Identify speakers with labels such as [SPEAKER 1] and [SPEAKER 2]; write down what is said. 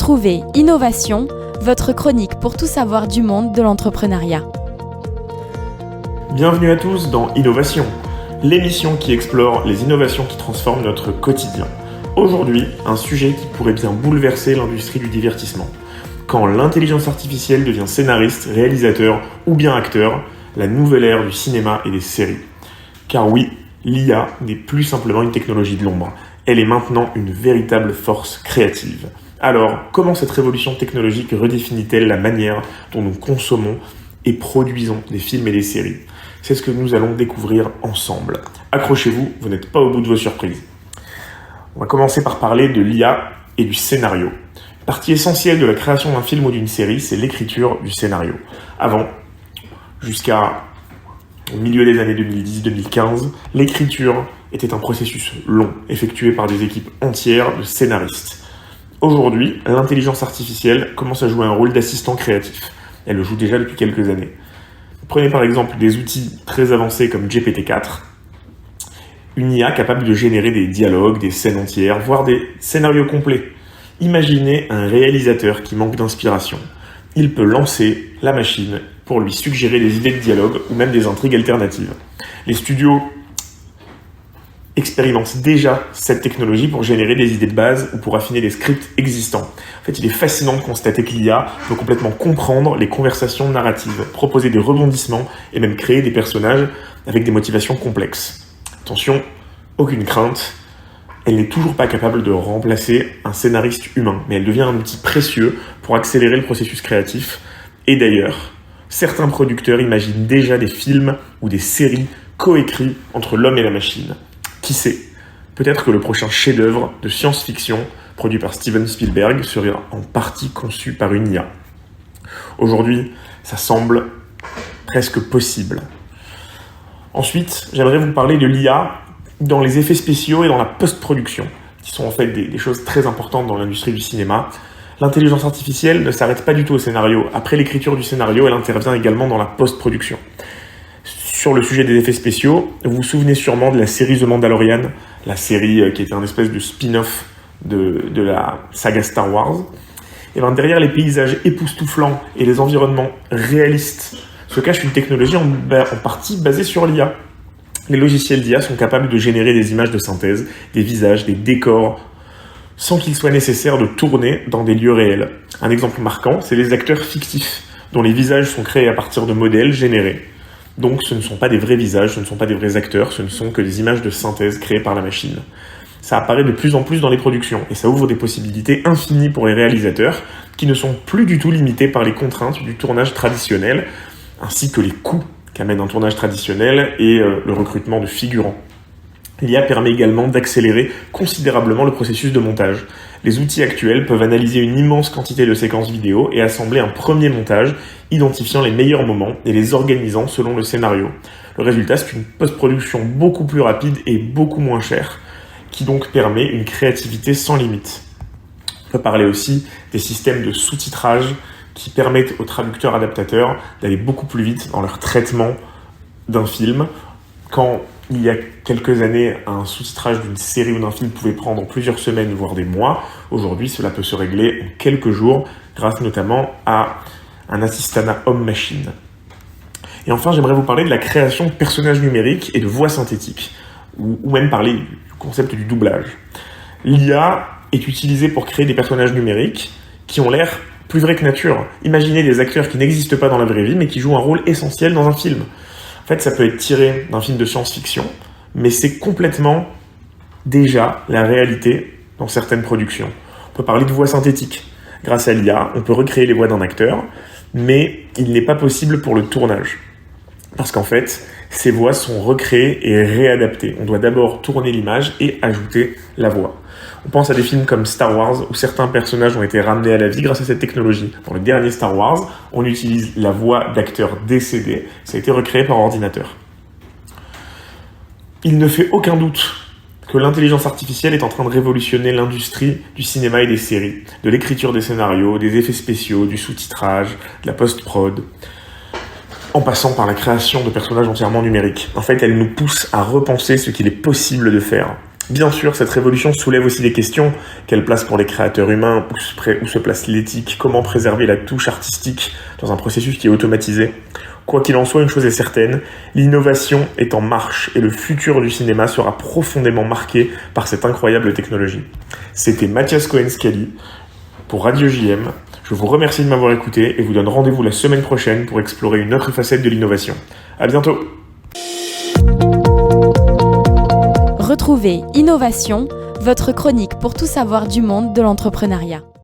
[SPEAKER 1] Retrouvez Innovation, votre chronique pour tout savoir du monde de l'entrepreneuriat.
[SPEAKER 2] Bienvenue à tous dans Innovation, l'émission qui explore les innovations qui transforment notre quotidien. Aujourd'hui, un sujet qui pourrait bien bouleverser l'industrie du divertissement. Quand l'intelligence artificielle devient scénariste, réalisateur ou bien acteur, la nouvelle ère du cinéma et des séries. Car oui, l'IA n'est plus simplement une technologie de l'ombre. Elle est maintenant une véritable force créative. Alors, comment cette révolution technologique redéfinit-elle la manière dont nous consommons et produisons des films et des séries ? C'est ce que nous allons découvrir ensemble. Accrochez-vous, vous n'êtes pas au bout de vos surprises. On va commencer par parler de l'IA et du scénario. Une partie essentielle de la création d'un film ou d'une série, c'est l'écriture du scénario. Avant, jusqu'au milieu des années 2010-2015, l'écriture était un processus long, effectué par des équipes entières de scénaristes. Aujourd'hui, l'intelligence artificielle commence à jouer un rôle d'assistant créatif. Elle le joue déjà depuis quelques années. Prenez par exemple des outils très avancés comme GPT-4, une IA capable de générer des dialogues, des scènes entières, voire des scénarios complets. Imaginez un réalisateur qui manque d'inspiration. Il peut lancer la machine pour lui suggérer des idées de dialogue ou même des intrigues alternatives. Les studios expérimentent déjà cette technologie pour générer des idées de base ou pour affiner des scripts existants. En fait, il est fascinant de constater que l'IA peut complètement comprendre les conversations narratives, proposer des rebondissements et même créer des personnages avec des motivations complexes. Attention, aucune crainte, elle n'est toujours pas capable de remplacer un scénariste humain, mais elle devient un outil précieux pour accélérer le processus créatif. Et d'ailleurs, certains producteurs imaginent déjà des films ou des séries coécrits entre l'homme et la machine. Qui sait ? Peut-être que le prochain chef-d'œuvre de science-fiction produit par Steven Spielberg serait en partie conçu par une IA. Aujourd'hui, ça semble presque possible. Ensuite, j'aimerais vous parler de l'IA dans les effets spéciaux et dans la post-production, qui sont en fait des choses très importantes dans l'industrie du cinéma. L'intelligence artificielle ne s'arrête pas du tout au scénario. Après l'écriture du scénario, elle intervient également dans la post-production. Sur le sujet des effets spéciaux, vous vous souvenez sûrement de la série The Mandalorian, la série qui était un espèce de spin-off de la saga Star Wars. Et bien derrière les paysages époustouflants et les environnements réalistes se cache une technologie en partie basée sur l'IA. Les logiciels d'IA sont capables de générer des images de synthèse, des visages, des décors, sans qu'il soit nécessaire de tourner dans des lieux réels. Un exemple marquant, c'est les acteurs fictifs, dont les visages sont créés à partir de modèles générés. Donc ce ne sont pas des vrais visages, ce ne sont pas des vrais acteurs, ce ne sont que des images de synthèse créées par la machine. Ça apparaît de plus en plus dans les productions, et ça ouvre des possibilités infinies pour les réalisateurs, qui ne sont plus du tout limités par les contraintes du tournage traditionnel, ainsi que les coûts qu'amène un tournage traditionnel et le recrutement de figurants. L'IA permet également d'accélérer considérablement le processus de montage. Les outils actuels peuvent analyser une immense quantité de séquences vidéo et assembler un premier montage, identifiant les meilleurs moments et les organisant selon le scénario. Le résultat, c'est une post-production beaucoup plus rapide et beaucoup moins chère, qui donc permet une créativité sans limite. On peut parler aussi des systèmes de sous-titrage qui permettent aux traducteurs adaptateurs d'aller beaucoup plus vite dans leur traitement d'un film. Quand il y a quelques années, un sous-titrage d'une série ou d'un film pouvait prendre plusieurs semaines, voire des mois, aujourd'hui cela peut se régler en quelques jours, grâce notamment à un assistanat homme-machine. Et enfin, j'aimerais vous parler de la création de personnages numériques et de voix synthétiques, ou même parler du concept du doublage. L'IA est utilisée pour créer des personnages numériques qui ont l'air plus vrai que nature. Imaginez des acteurs qui n'existent pas dans la vraie vie, mais qui jouent un rôle essentiel dans un film. En fait, ça peut être tiré d'un film de science-fiction, mais c'est complètement déjà la réalité dans certaines productions. On peut parler de voix synthétiques. Grâce à l'IA, on peut recréer les voix d'un acteur, mais il n'est pas possible pour le tournage. Parce qu'en fait, ces voix sont recréées et réadaptées. On doit d'abord tourner l'image et ajouter la voix. On pense à des films comme Star Wars, où certains personnages ont été ramenés à la vie grâce à cette technologie. Dans le dernier Star Wars, on utilise la voix d'acteurs décédés. Ça a été recréé par ordinateur. Il ne fait aucun doute que l'intelligence artificielle est en train de révolutionner l'industrie du cinéma et des séries, de l'écriture des scénarios, des effets spéciaux, du sous-titrage, de la post-prod, en passant par la création de personnages entièrement numériques. En fait, elle nous pousse à repenser ce qu'il est possible de faire. Bien sûr, cette révolution soulève aussi des questions. Quelle place pour les créateurs humains? Où se place l'éthique? Comment préserver la touche artistique dans un processus qui est automatisé? Quoi qu'il en soit, une chose est certaine, l'innovation est en marche et le futur du cinéma sera profondément marqué par cette incroyable technologie. C'était Mathias Cohen-Scali pour Radio JM. Je vous remercie de m'avoir écouté et vous donne rendez-vous la semaine prochaine pour explorer une autre facette de l'innovation. À bientôt!
[SPEAKER 1] Retrouvez Innovation, votre chronique pour tout savoir du monde de l'entrepreneuriat.